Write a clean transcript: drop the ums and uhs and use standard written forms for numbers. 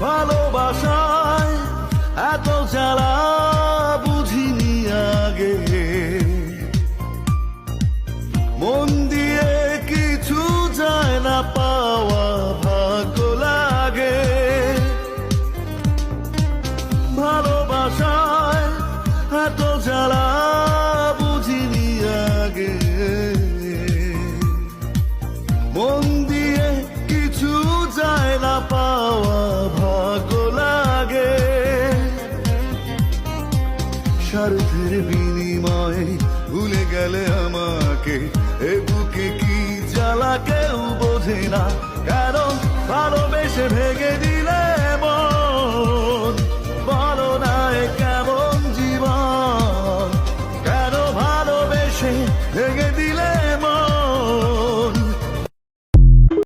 ভালোবাসায় এত জ্বালা বুঝিনি আগে, মন দিয়ে কিছু যায় না পাওয়া ভাগ্য লাগে। ভালোবাসায় এত জ্বালা বুঝিনি আগে, মন দিয়ে কিছু যায় না পাওয়া ভাগ্য লাগে। স্বার্থের বিনিময়ে ভুলে গেলে আমাকে, এ বুকে কি জ্বালা কেউ বোঝে না, কারণ ভালোবেসে ভেঙে দিলে